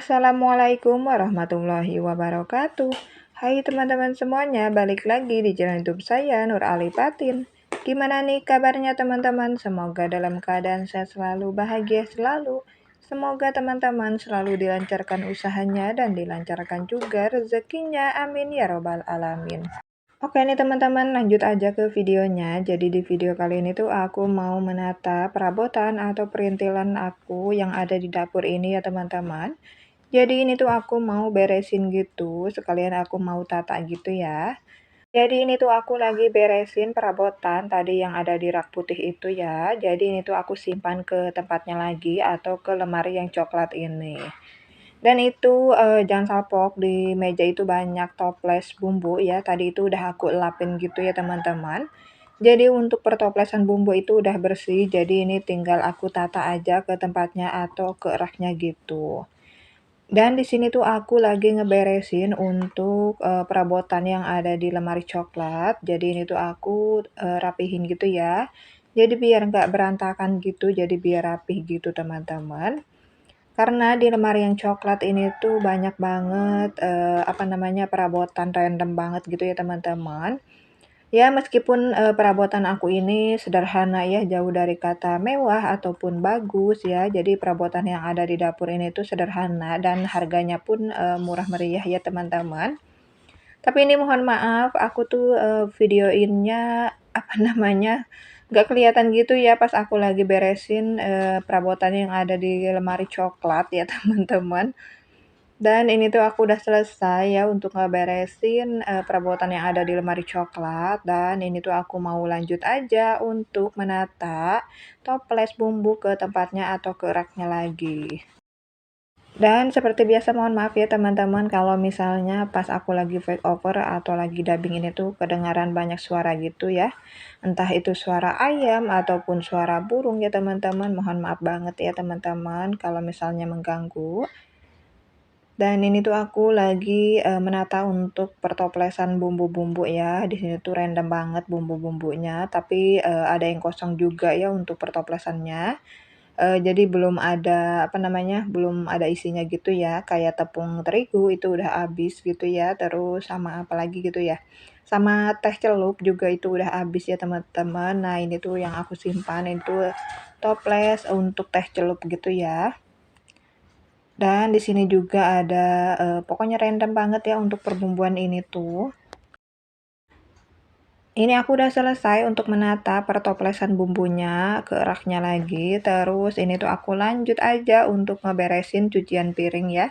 Assalamualaikum warahmatullahi wabarakatuh. Hai teman-teman semuanya, balik lagi di channel YouTube saya Nur Ali Patin. Gimana nih kabarnya teman-teman? Semoga dalam keadaan sehat selalu, bahagia selalu. Semoga teman-teman selalu dilancarkan usahanya dan dilancarkan juga rezekinya. Amin ya robbal alamin. Oke nih teman-teman, lanjut aja ke videonya. Jadi di video kali ini tuh aku mau menata perabotan atau perintilan aku yang ada di dapur ini ya teman-teman. Jadi ini tuh aku mau beresin gitu, sekalian aku mau tata gitu ya. Jadi ini tuh aku lagi beresin perabotan tadi yang ada di rak putih itu ya. Jadi ini tuh aku simpan ke tempatnya lagi atau ke lemari yang coklat ini. Dan itu jangan salpok di meja itu banyak toples bumbu ya. Tadi itu udah aku elapin gitu ya teman-teman. Jadi untuk pertoplesan bumbu itu udah bersih. Jadi ini tinggal aku tata aja ke tempatnya atau ke raknya gitu. Dan di sini tuh aku lagi ngeberesin untuk, perabotan yang ada di lemari coklat. Jadi ini tuh aku, rapihin gitu ya. Jadi biar nggak berantakan gitu, jadi biar rapih gitu teman-teman. Karena di lemari yang coklat ini tuh banyak banget, apa namanya, perabotan random banget gitu ya teman-teman. Ya meskipun, perabotan aku ini sederhana ya, jauh dari kata mewah ataupun bagus ya. Jadi perabotan yang ada di dapur ini tuh sederhana dan harganya pun, murah meriah ya teman-teman. Tapi ini mohon maaf aku tuh, videoinnya, apa namanya, nggak kelihatan gitu ya pas aku lagi beresin, perabotan yang ada di lemari coklat ya teman-teman. Dan ini tuh aku udah selesai ya untuk ngeberesin, perabotan yang ada di lemari coklat dan ini tuh aku mau lanjut aja untuk menata toples bumbu ke tempatnya atau ke raknya lagi. Dan seperti biasa mohon maaf ya teman-teman kalau misalnya pas aku lagi voice over atau lagi dubbing ini tuh kedengaran banyak suara gitu ya. Entah itu suara ayam ataupun suara burung ya teman-teman, mohon maaf banget ya teman-teman kalau misalnya mengganggu. Dan ini tuh aku lagi, menata untuk pertoplesan bumbu-bumbu ya. Di sini tuh random banget bumbu-bumbunya, tapi, ada yang kosong juga ya untuk pertoplesannya. Jadi belum ada, apa namanya, belum ada isinya gitu ya, kayak tepung terigu itu udah habis gitu ya, terus sama apa lagi gitu ya, sama teh celup juga itu udah habis ya teman-teman. Nah ini tuh yang aku simpan itu toples untuk teh celup gitu ya. Dan di sini juga ada, pokoknya random banget ya untuk perbumbuan ini tuh. Ini aku udah selesai untuk menata pertoplesan bumbunya ke raknya lagi, terus ini tuh aku lanjut aja untuk ngeberesin cucian piring ya.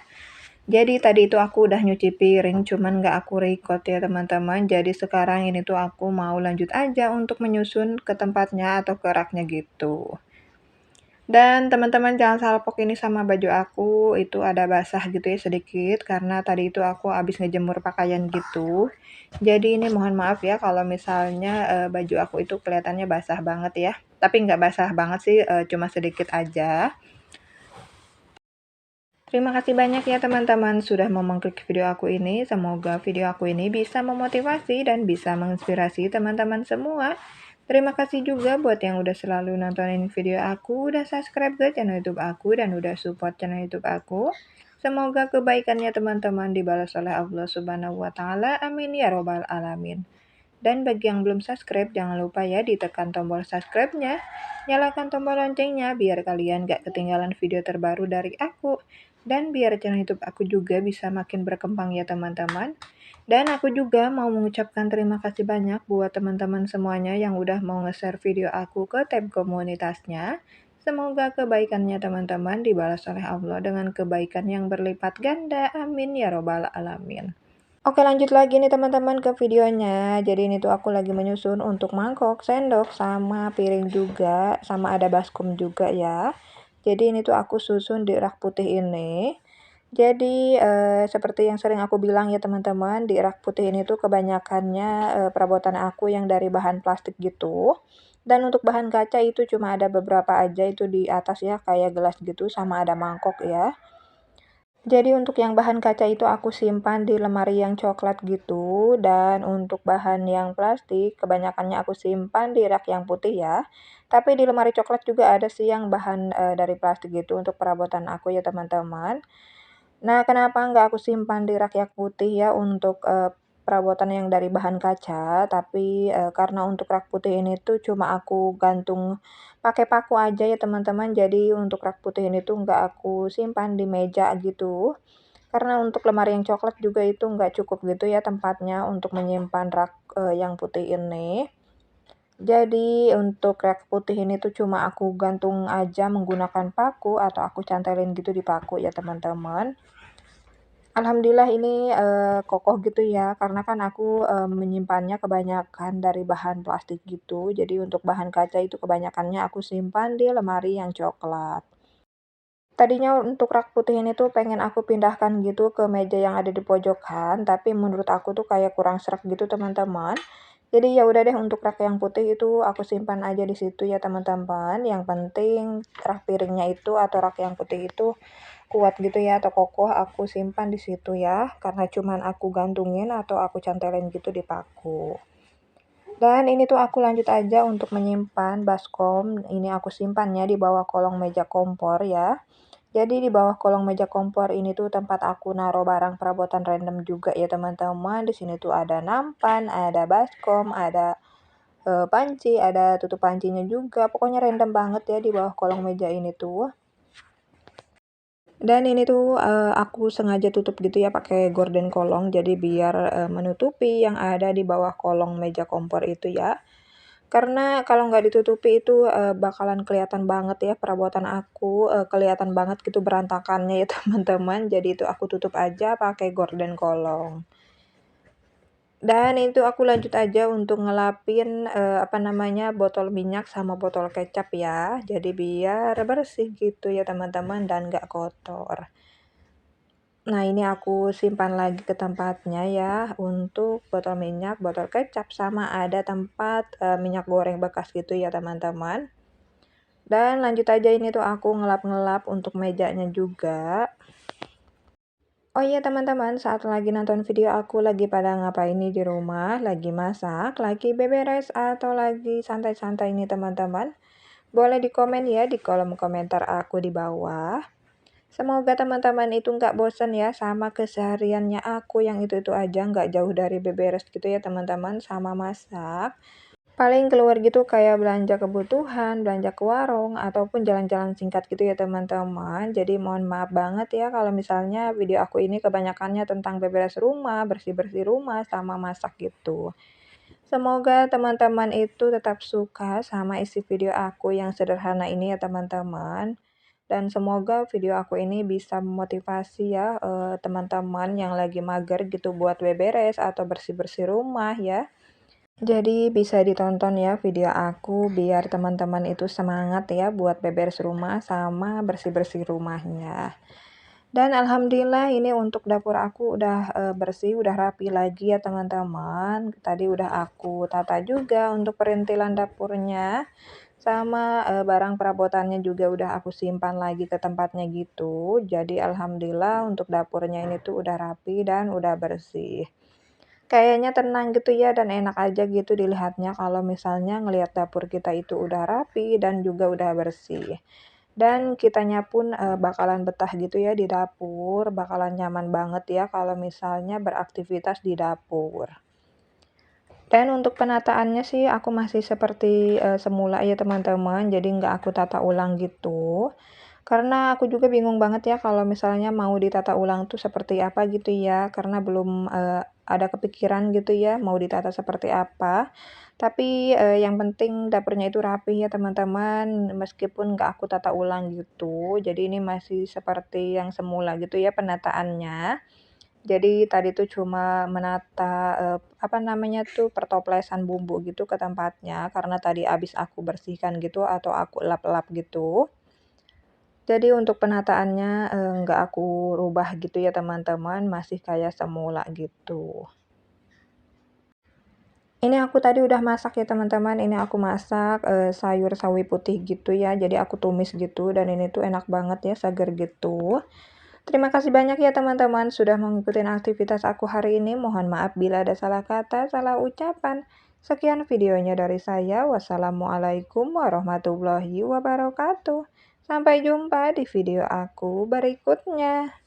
Jadi tadi itu aku udah nyuci piring, cuman nggak aku record ya teman-teman. Jadi sekarang ini tuh aku mau lanjut aja untuk menyusun ke tempatnya atau ke raknya gitu. Dan teman-teman jangan salpok ini sama baju aku, itu ada basah gitu ya sedikit, karena tadi itu aku habis ngejemur pakaian gitu. Jadi ini mohon maaf ya kalau misalnya, baju aku itu kelihatannya basah banget ya. Tapi nggak basah banget sih, cuma sedikit aja. Terima kasih banyak ya teman-teman sudah mau mengklik video aku ini. Semoga video aku ini bisa memotivasi dan bisa menginspirasi teman-teman semua. Terima kasih juga buat yang udah selalu nontonin video aku, udah subscribe ke channel YouTube aku, dan udah support channel YouTube aku. Semoga kebaikannya teman-teman dibalas oleh Allah Subhanahu wa Ta'ala. Amin ya Robbal 'Alamin. Dan bagi yang belum subscribe, jangan lupa ya ditekan tombol subscribe-nya, nyalakan tombol loncengnya biar kalian gak ketinggalan video terbaru dari aku. Dan biar channel YouTube aku juga bisa makin berkembang ya teman-teman. Dan aku juga mau mengucapkan terima kasih banyak buat teman-teman semuanya yang udah mau nge-share video aku ke tab komunitasnya. Semoga kebaikannya teman-teman dibalas oleh Allah dengan kebaikan yang berlipat ganda. Amin ya robbal alamin. Oke lanjut lagi nih teman-teman ke videonya. Jadi ini tuh aku lagi menyusun untuk mangkok, sendok, sama piring juga, sama ada baskom juga ya. Jadi ini tuh aku susun di rak putih ini. Jadi seperti yang sering aku bilang ya teman-teman, di rak putih ini tuh kebanyakannya perabotan aku yang dari bahan plastik gitu. Dan untuk bahan kaca itu cuma ada beberapa aja itu di atas ya, kayak gelas gitu sama ada mangkok ya. Jadi untuk yang bahan kaca itu aku simpan di lemari yang coklat gitu, dan untuk bahan yang plastik kebanyakannya aku simpan di rak yang putih ya. Tapi di lemari coklat juga ada sih yang bahan, dari plastik gitu untuk perabotan aku ya teman-teman. Nah, kenapa nggak aku simpan di rak yang putih ya untuk, perabotan yang dari bahan kaca, tapi, karena untuk rak putih ini tuh cuma aku gantung pakai paku aja ya teman-teman, jadi untuk rak putih ini tuh nggak aku simpan di meja gitu. Karena untuk lemari yang coklat juga itu nggak cukup gitu ya tempatnya untuk menyimpan rak, yang putih ini. Jadi untuk rak putih ini tuh cuma aku gantung aja menggunakan paku atau aku cantelin gitu di paku ya teman-teman. Alhamdulillah ini, kokoh gitu ya, karena kan aku, menyimpannya kebanyakan dari bahan plastik gitu. Jadi untuk bahan kaca itu kebanyakannya aku simpan di lemari yang coklat. Tadinya untuk rak putih ini tuh pengen aku pindahkan gitu ke meja yang ada di pojokan, tapi menurut aku tuh kayak kurang sreg gitu teman-teman. Jadi ya udah deh untuk rak yang putih itu aku simpan aja di situ ya teman-teman. Yang penting rak piringnya itu atau rak yang putih itu kuat gitu ya atau kokoh aku simpan di situ ya, karena cuman aku gantungin atau aku cantelin gitu di paku. Dan ini tuh aku lanjut aja untuk menyimpan baskom, ini aku simpannya di bawah kolong meja kompor ya. Jadi di bawah kolong meja kompor ini tuh tempat aku naruh barang perabotan random juga ya teman-teman. Di sini tuh ada nampan, ada baskom, ada panci, ada tutup pancinya juga. Pokoknya random banget ya di bawah kolong meja ini tuh. Dan ini tuh, aku sengaja tutup gitu ya pakai gorden kolong, jadi biar, menutupi yang ada di bawah kolong meja kompor itu ya. Karena kalau nggak ditutupi itu, bakalan kelihatan banget ya perabotan aku, kelihatan banget gitu berantakannya ya teman-teman, jadi itu aku tutup aja pakai gorden kolong. Dan itu aku lanjut aja untuk ngelapin, apa namanya, botol minyak sama botol kecap ya, jadi biar bersih gitu ya teman-teman dan nggak kotor. Nah, ini aku simpan lagi ke tempatnya ya, untuk botol minyak, botol kecap, sama ada tempat, minyak goreng bekas gitu ya teman-teman. Dan lanjut aja ini tuh aku ngelap-ngelap untuk mejanya juga. Oh iya teman-teman, saat lagi nonton video aku lagi pada ngapain nih di rumah, lagi masak, lagi beberes, atau lagi santai-santai nih teman-teman? Boleh di komen ya di kolom komentar aku di bawah. Semoga teman-teman itu nggak bosan ya sama kesehariannya aku yang itu-itu aja, nggak jauh dari beberes gitu ya teman-teman sama masak. Paling keluar gitu kayak belanja kebutuhan, belanja ke warung, ataupun jalan-jalan singkat gitu ya teman-teman. Jadi mohon maaf banget ya kalau misalnya video aku ini kebanyakannya tentang beberes rumah, bersih-bersih rumah, sama masak gitu. Semoga teman-teman itu tetap suka sama isi video aku yang sederhana ini ya teman-teman. Dan semoga video aku ini bisa memotivasi ya teman-teman yang lagi mager gitu buat beberes atau bersih-bersih rumah ya. Jadi bisa ditonton ya video aku biar teman-teman itu semangat ya buat beberes rumah sama bersih-bersih rumahnya. Dan alhamdulillah ini untuk dapur aku udah, bersih, udah rapi lagi ya teman-teman. Tadi udah aku tata juga untuk perintilan dapurnya, sama, barang perabotannya juga udah aku simpan lagi ke tempatnya gitu. Jadi alhamdulillah untuk dapurnya ini tuh udah rapi dan udah bersih. Kayaknya tenang gitu ya dan enak aja gitu dilihatnya kalau misalnya ngelihat dapur kita itu udah rapi dan juga udah bersih. Dan kitanya pun, bakalan betah gitu ya di dapur, bakalan nyaman banget ya kalau misalnya beraktivitas di dapur. Dan untuk penataannya sih aku masih seperti, semula ya teman-teman, jadi nggak aku tata ulang gitu. Karena aku juga bingung banget ya kalau misalnya mau ditata ulang tuh seperti apa gitu ya, karena belum, ada kepikiran gitu ya mau ditata seperti apa. Tapi, yang penting dapurnya itu rapi ya teman-teman, meskipun nggak aku tata ulang gitu. Jadi ini masih seperti yang semula gitu ya penataannya. Jadi tadi tuh cuma menata, apa namanya tuh, pertoplesan bumbu gitu ke tempatnya, karena tadi habis aku bersihkan gitu atau aku lap-lap gitu. Jadi untuk penataannya, nggak aku rubah gitu ya teman-teman, masih kayak semula gitu. Ini aku tadi udah masak ya teman-teman, ini aku masak, sayur sawi putih gitu ya, jadi aku tumis gitu dan ini tuh enak banget ya, seger gitu. Terima kasih banyak ya teman-teman sudah mengikuti aktivitas aku hari ini. Mohon maaf bila ada salah kata, salah ucapan. Sekian videonya dari saya. Wassalamualaikum warahmatullahi wabarakatuh. Sampai jumpa di video aku berikutnya.